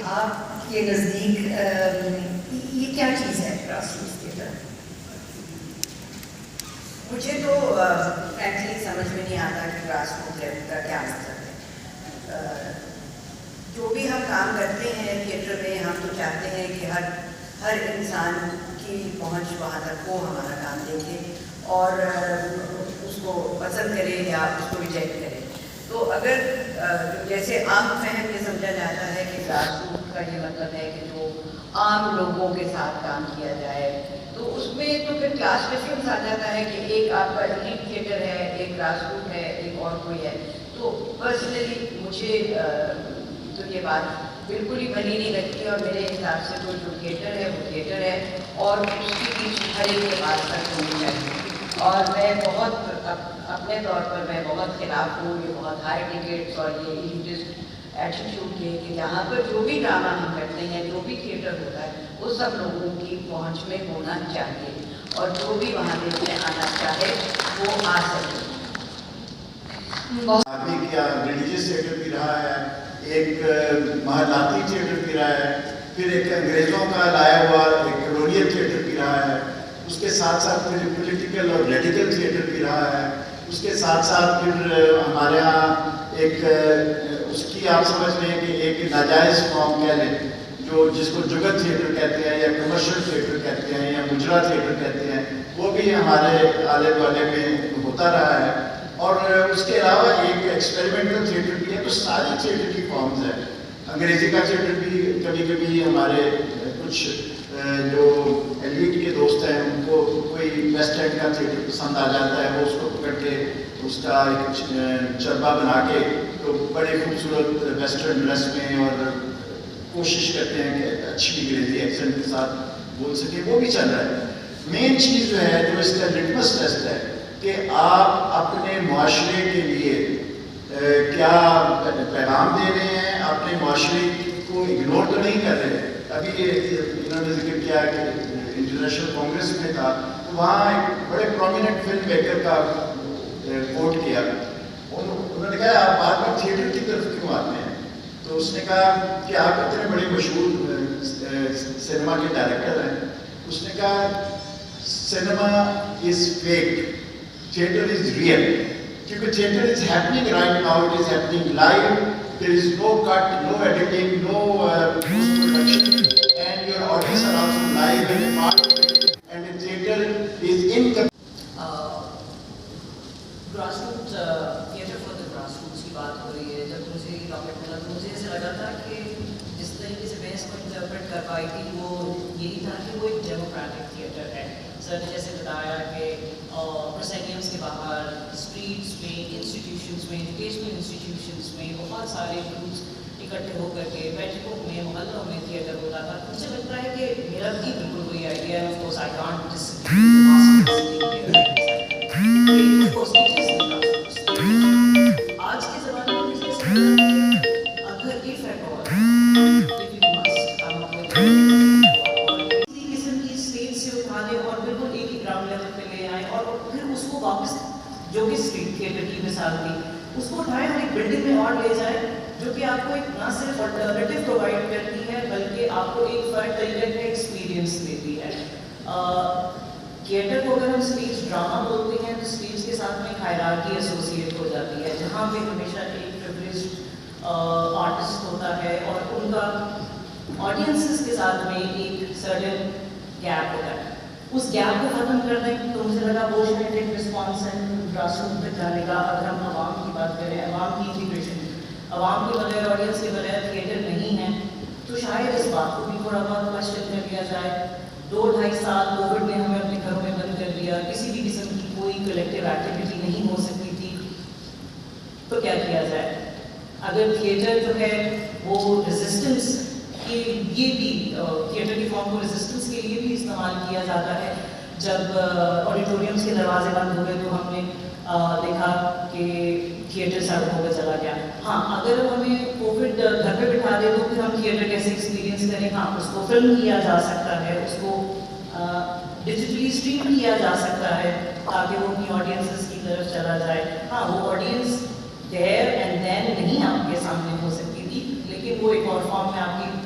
آپ کے نزدیک یہ کیا چیز ہے گراس روٹس تھیٹر؟ مجھے تو فرینکلی سمجھ میں نہیں آتا کہ گراس روٹ لیول کا کیا مطلب ہے. جو بھی ہم کام کرتے ہیں تھیٹر میں، ہم تو چاہتے ہیں کہ ہر انسان کی پہنچ وہاں تک ہو، ہمارا کام دیکھے اور اس کو پسند کرے یا اس کو ریجیکٹ کرے. تو اگر جیسے عام فہم یہ سمجھا جاتا ہے کہ گراس روٹ کا یہ مطلب ہے کہ جو عام لوگوں کے ساتھ کام کیا جائے، تو اس میں تو پھر کلاسیفیکیشن آ جاتا ہے کہ ایک آپ کا ایلیٹ تھیٹر ہے، ایک گراس روٹ ہے، ایک اور کوئی ہے. تو پرسنلی مجھے تو یہ بات بالکل ہی بھلی نہیں لگتی، اور میرے حساب سے تو جو تھیٹر ہے وہ تھیٹر ہے اور اس کی بیچ ہر ایک کے پاس تک ہونی چاہیے. اور میں بہت اپنے طور پر میں بہت خلاف ہوں یہ بہت ہائی ٹکٹس اور یہ ایلیٹسٹ ایٹیٹیوڈ کے، کہ یہاں پر جو بھی ڈرامہ ہم کرتے ہیں، جو بھی تھیٹر ہوتا ہے، وہ سب لوگوں کی پہنچ میں ہونا چاہیے اور جو بھی وہاں دیکھنے آنا چاہے وہ آ سکے. آدمی کیا ریلیجیس تھیٹر بھی رہا ہے، ایک محلاتی تھیٹر بھی رہا ہے، پھر ایک انگریزوں کا لایا ہوا ایک کلونیل تھیٹر بھی رہا ہے، اس کے ساتھ ساتھ پھر پولیٹیکل اور ریڈیکل تھیٹر بھی رہا ہے، اس کے ساتھ ساتھ پھر ہمارے ہاں ایک اس کی آپ سمجھ رہے ہیں کہ ایک ناجائز فارم کہہ لیں جو جس کو جگت تھیٹر کہتے ہیں یا کمرشل تھیٹر کہتے ہیں یا مجرا تھیٹر کہتے ہیں، وہ بھی ہمارے آلے دوالے میں ہوتا رہا ہے. اور اس کے علاوہ ایک ایکسپیریمنٹل تھیٹر بھی ہے. تو ساری تھیٹر کی فارمز ہیں. انگریزی کا تھیٹر بھی کبھی کبھی ہمارے کچھ جو ایلیٹ کے دوست ہیں ان کو کوئی ویسٹ اینڈ کا تھیٹر پسند آ جاتا ہے، وہ اس کو پکڑ کے اس کا ایک چربا بنا کے تو بڑے خوبصورت ویسٹرن ڈریس میں اور کوشش کرتے ہیں کہ اچھی انگریزی ایکسنٹ کے ساتھ بول سکیں، وہ بھی چل رہا ہے. مین چیز جو ہے جو اس کا لٹمس ٹیسٹ ہے کہ آپ اپنے معاشرے کے لیے کیا پیغام دے رہے ہیں، اپنے معاشرے کو اگنور تو نہیں کر رہے. ابھی انہوں نے ذکر کیا کہ انٹرنیشنل کانگریس میں تھا تو وہاں ایک بڑے پرومیننٹ فلم میکر کا کوٹ کیا. انہوں نے کہا آپ بار بار تھیٹر کی طرف کیوں آتے ہیں؟ تو اس نے کہا کہ آپ اتنے بڑے مشہور سینما کے ڈائریکٹر ہیں. اس نے کہا cinema is fake, theatre is real, کیونکہ theatre is happening right now, it is happening live. There is no cut, no editing, no post-production, and your audience are also live and a part of it, and the theatre is in the grassroots theatre for the grassroots کی بات ہو رہی ہے. جب مجھے یہ topic ملا تو مجھے ایسا لگا تھا کہ جس طریقے سے بحث کو انٹرپریٹ کر پائی تھی وہ یہی تھا کہ وہ ایک ڈیموکریٹک تھیٹر ہے. سر نے جیسے بتایا کہ پروسیڈیمس کے باہر، اسٹریٹس میں، انسٹیٹیوشنس میں، ایجوکیشنل انسٹیٹیوشنس میں بہت سارے گروپس اکٹھے ہو کر کے بیٹھکوں میں، محلوں میں تھیٹر ہوتا تھا. مجھے لگتا ہے کہ میرا بھی بالکل کوئی آئیڈیا ہے. آف کورس آئی کانٹ آج کے زمانے میں اگر اف ایٹ آل کسی قسم کی اسٹیج سے اٹھا دیں اور بالکل ایک ہی گراؤنڈ لیول پہ لے آئیں اور پھر اس کو واپس، جو کہ اسٹریٹ تھیٹر کی مثال تھی، اس کو اٹھائیں اور ایک بلڈنگ میں اور لے جائیں جو کہ آپ کو ایک نہ صرف الٹرنیٹیو پرووائڈ کرتی ہے بلکہ آپ کو ایک فرق طریقے کا ایکسپیرئنس دیتی ہے. تھیٹر کو اگر ہم اسٹیج ڈرامہ بولتے ہیں تو اسٹیج کے ساتھ میں ایک ہائرارکی ایسوسیٹ ہو جاتی ہے جہاں پہ ہمیشہ ایک پریویلیجڈ آرٹسٹ ہوتا ہے اور ان کا آڈینسز کے ساتھ میں ایک سرٹن گیپ ہوتا ہے. اس گیپ کو ختم کر دیں تو مجھے لگا وہ شاید ایک رسپانس ہے گراس روٹ تک جانے کا. اگر ہم عوام کی بات کریں، عوام کی انٹیگریشن، عوام کے بغیر، آڈینس کے بغیر تھیٹر نہیں ہے، تو شاید اس بات کو بھی تھوڑا بہت کوشچن کر لیا جائے. 2-2.5 سال کووڈ نے ہمیں اپنے گھروں میں بند کر دیا، کسی بھی قسم کی کوئی کلیکٹیو ایکٹیویٹی نہیں ہو سکتی تھی، تو کیا کیا جائے؟ اگر تھیٹر جو ہے وہ ریزسٹنس کے لیے بھی، تھیٹر کی فارم کو ریزسٹنس کے لیے بھی استعمال کیا جاتا ہے. جب آڈیٹوریمس کے دروازے بند ہو گئے تو ہم نے دیکھا کہ تھیٹر سڑکوں پہ چلا گیا. ہاں، اگر ہمیں کووڈ گھر پہ بٹھا دے تو پھر ہم تھیٹر کیسے ایکسپیرینس کریں؟ ہاں، اس کو فلم کیا جا سکتا ہے، اس کو ڈیجیٹلی اسٹریم کیا جا سکتا ہے تاکہ وہ اپنی آڈینسز کی طرف چلا جائے. ہاں، وہ آڈینس دیر اینڈ دین نہیں آپ کے سامنے ہو سکتی تھی، لیکن وہ ایک اور فارم میں آپ کی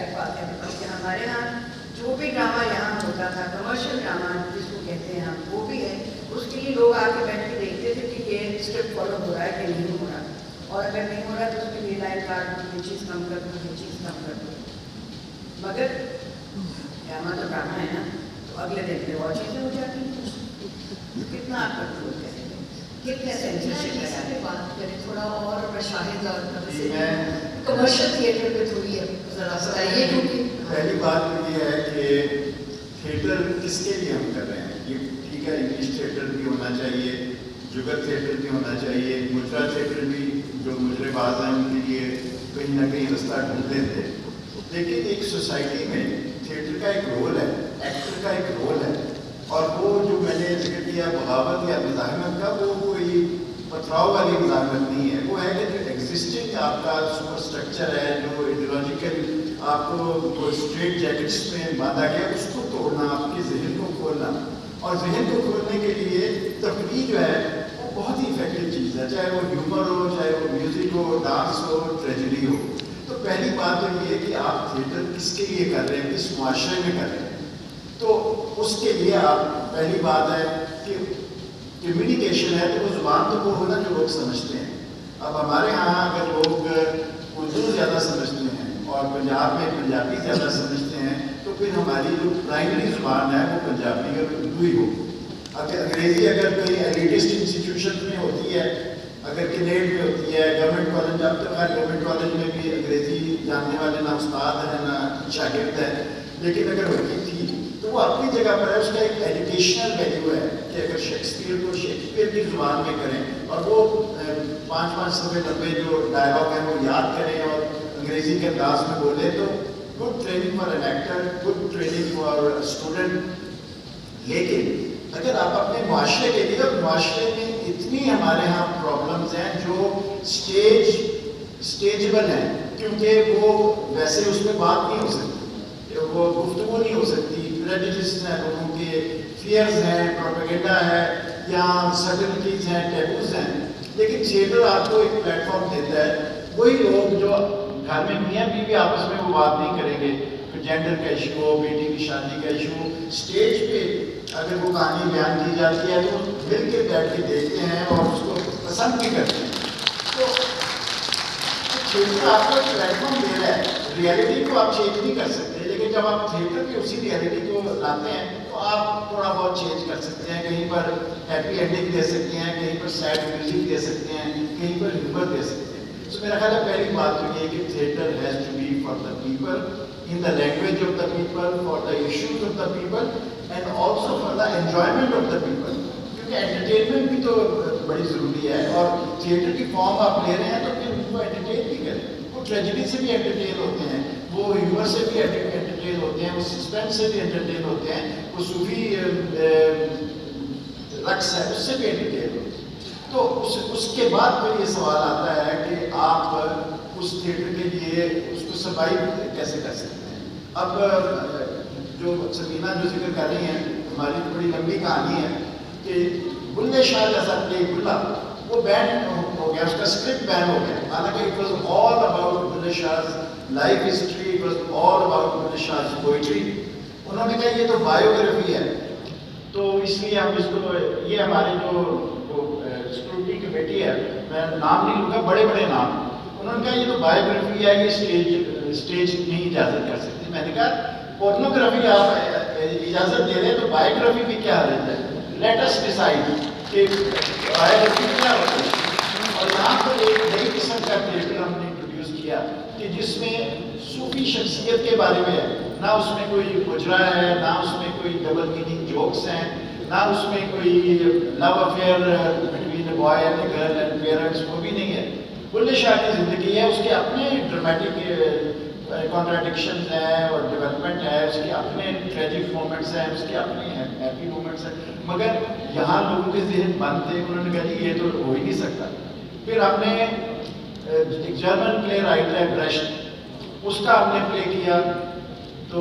ایک بات ہے کہ ہمارے یہاں جو بھی ڈرامہ یہاں ہوتا تھا کمرشل ڈرامہ جس کو کہتے ہیں ہم وہ بھی ہے، اس کے لیے لوگ آ کے بیٹھ کے دیکھتے تھے کہ یہ اسکرپٹ فالو ہو رہا ہے کہ نہیں ہو رہا، اور اگر نہیں ہو رہا تو اس کے لیے لائن کاٹ دو، یہ چیز کم کر دو، یہ چیز کم کر دو. مگر ڈرامہ تو ڈرامہ ہے نا، تو اگلے دن پہ اور چیزیں ہو جاتی ہیں. کتنا آپ کنٹرول کریں گے، کتنے سینسرشپ اس پہ بات کریں تھوڑا اور شاہد اور میں کمرشل تھیٹر پہ تھوڑی ذرا بتائیے. کیونکہ پہلی بات تو یہ ہے کہ تھیٹر کس کے لیے ہم کر رہے ہیں. یہ ٹھیک ہے انگلش تھیٹر بھی ہونا چاہیے، جگت تھیٹر بھی ہونا چاہیے، مجرا تھیٹر بھی جو مجرے باز ہیں ان کے لیے کہیں نہ کہیں رستہ ڈھونڈتے تھے. لیکن ایک سوسائٹی میں تھیٹر کا ایک رول ہے، ایکٹر کا ایک رول ہے، اور وہ جو میں نے ذکر کیا بغاوت یا مزاحمت کا، وہ کوئی پتھراؤ والی مزاحمت نہیں ہے. وہ ہے کہ جو ایگزسٹنگ آپ کا سپر اسٹرکچر ہے، جو ایڈیولوجیکل آپ کو اسٹریٹ جیکٹس میں باندھا گیا، اس کو توڑنا، آپ کے ذہن کو کھولنا. اور ذہن کو کھولنے کے لیے تفریح جو ہے وہ بہت ہی افیکٹو چیز ہے، چاہے وہ ہیومر ہو، چاہے وہ میوزک ہو، ڈانس ہو، ٹریجڈی ہو. تو پہلی بات تو یہ ہے کہ آپ تھیٹر کس کے لیے کر رہے ہیں، کس معاشرے میں کر رہے ہیں. تو اس کے لیے آپ پہلی بات ہے کہ کمیونیکیشن ہے، تو وہ زبان تو وہ ہونا جو لوگ سمجھتے ہیں. اب ہمارے ہاں اگر لوگ اردو زیادہ سمجھتے ہیں اور پنجاب میں پنجابی زیادہ سمجھتے ہیں، تو پھر ہماری جو پرائمری زبان ہے وہ پنجابی اور اردو ہی ہو. اگر انگریزی اگر کوئی ایلیٹسٹ انسٹیٹیوشن میں ہوتی ہے، اگر کینیڈ میں ہوتی ہے، گورنمنٹ کالج، اب تک ہر گورنمنٹ کالج میں بھی انگریزی جاننے والے نہ استاد ہیں نہ شاگرد ہیں، لیکن اگر ہوتی تھی تو وہ اپنی جگہ پر ہے. اس کا ایک ایجوکیشنل ویلیو ہے کہ اگر شیکسپیئر کو شیکسپیئر کی زبان میں کریں اور وہ 5-5 صفحے لمبے جو ڈائلاگ ہیں وہ یاد کریں اور انگریزی کے انداز میں بولیں، تو good training for an actor, good training for student. لیکن اگر آپ اپنے معاشرے کے لیے، اور معاشرے میں اتنی ہمارے ہاں پرابلمز ہیں جو اسٹیجبل ہیں، کیونکہ وہ ویسے اس میں بات نہیں ہو سکتی، وہ گفتگو نہیں ہو سکتی. پریجڈسز ہیں لوگوں کے، فیئرز ہیں، پروپیگنڈا ہے، یا سرٹنٹیز ہیں، ٹیبوز ہیں. لیکن تھیٹر آپ کو ایک پلیٹ فارم دیتا ہے. وہی لوگ جو گھر میں میاں بیوی آپس میں وہ بات نہیں کریں گے، جینڈر کا ایشو ہو، بیٹی کی شادی کا ایشو ہو، اسٹیج پہ اگر وہ کہانی بیان کی جاتی ہے تو مل کے بیٹھ کے دیکھتے ہیں اور اس کو پسند بھی کرتے ہیں. تو تھیٹر آپ کو ایک پلیٹ فارم دے رہا ہے. ریئلٹی کو آپ چینج نہیں کر سکتے، لیکن جب آپ تھیٹر کی اسی ریئلٹی کو لاتے ہیں تو آپ تھوڑا بہت چینج کر سکتے ہیں. کہیں پر ہیپی اینڈنگ دے سکتے ہیں، کہیں پر سیڈ میوزک دے سکتے ہیں، کہیں پر ہیومر دے سکتے ہیں. تو میرا خیال ہے پہلی بات تو یہ ہے کہ theatre has to be for the people, in the language of the people, for the issues of the people, and also for the enjoyment of the people. کیونکہ انٹرٹینمنٹ بھی تو بڑی ضروری ہے، اور تھیٹر کی فارم آپ لے رہے ہیں تو پھر ان کو انٹرٹین بھی کریں. وہ ٹریجڈی سے بھی انٹرٹین ہوتے ہیں، وہ ہیومر سے بھی انٹرٹین ہوتے ہیں، وہ سسپینس سے بھی انٹرٹین ہوتے ہیں، وہ صوفی رقص ہے اس سے بھی انٹرٹین ہوتے ہیں. تو اس کے بعد پھر یہ سوال آتا ہے کہ آپ اس تھیٹر کے لیے اس کو سروائیو کیسے کر سکتے ہیں. اب جو سبینہ جو ذکر کر رہی ہیں، ہماری بڑی لمبی کہانی ہے کہ بلے شاہ جیسا پلے بلا وہ بین ہو گیا، اس کا اسکرپٹ بین ہو گیا. حالانکہ it was all about Bulleh Shah life history, it was all about Bulleh Shah poetry. انہوں نے کہا یہ تو بایوگرافی ہے، تو اس لیے ہم اس کو، یہ ہماری جو اسکروٹنی کمیٹی ہے، میں نام نہیں لوں گا، بڑے بڑے نام، انہوں نے کہا یہ تو بایوگرافی ہے، یہ اسٹیج نہیں اجازت کر سکتی. میں نے کہا پورنوگرافی آپ اجازت دے رہے ہیں تو بایوگرافی بھی کیا حالت ہے. لیٹ اس ڈیسائڈ کہ بایوگرافی کیا ہوتی ہے. اور یہاں پر ایک نئی قسم کا تھیٹر ہم نے انٹروڈیوس کیا کہ جس میں صوفی شخصیت کے بارے میں ہے، نہ اس میں کوئی مجرا ہے، نہ اس میں کوئی ڈبل میننگ جوکس ہیں، نہ اس میں کوئی love affair between a boy and a girl and parents, وہ بھی نہیں ہے. بلے شاہ کی زندگی ہے، اس کے اپنے ڈرمیٹک کانٹراڈکشنز ہیں اور ڈیولپمنٹ ہے، اس کے اپنے ٹریجک مومنٹس ہیں، اس کے اپنے ہیپی مومنٹس ہیں. مگر یہاں لوگوں کے ذہن بند تھے، انہوں نے کہا جی یہ تو ہو ہی نہیں سکتا. پھر ہم نے ایک جرمن پلے رائٹر ہے بریشٹ، اس کا ہم نے پلے کیا. تو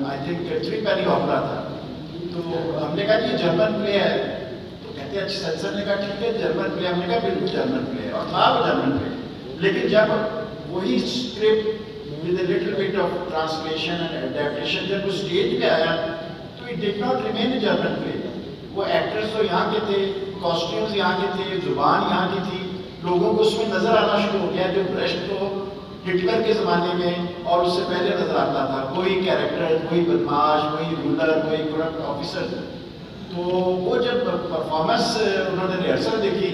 آئی تھنک 3 پینی آپرا تھا. تو ہم نے کہا جی جرمن پلے ہے، تو کہتے ہیں اچھا سر نے کہا ٹھیک ہے جرمن پلے. ہم نے کہا بالکل جرمن پلے ہے، اور تھا وہ جرمن پلے. لیکن جب وہی script with a little bit of translation and adaptation. جب وہ اسٹیج پہ آیا تو it did not remain a German play. وہ ایکٹرز تو یہاں کے تھے, کاسٹیومز یہاں کے تھے, زبان یہاں کی تھی, لوگوں کو اس میں نظر آنا شروع ہو گیا جو برشٹ کو ہٹلر کے زمانے میں اور اس سے پہلے نظر آتا تھا. کوئی کیریکٹر, کوئی بدماش, کوئی رولر, کوئی کرپٹ آفیسر. تو وہ جب پرفارمنس انہوں نے ریہرسل دیکھی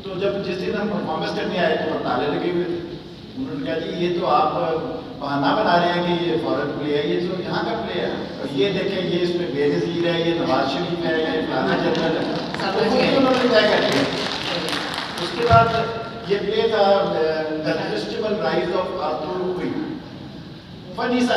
تو جب جس دن ہم پرفارمنس کرنے آئے تو وہ تالے لگے ہوئے تھے. انہوں نے کہا جی یہ تو آپ بہانہ بنا رہے ہیں کہ یہ فورن پلے ہے, یہ تو یہاں کا پلے ہے, اور یہ دیکھیں یہ اس میں بے نظیر ہے, یہ نواز شریف ہے, یہ فلانا جنرل ہے. انہوں نے طے کر لیا. اس کے بعد یہ پلے تھا The Irresistible Rise of Arthur Quinn. فنی سا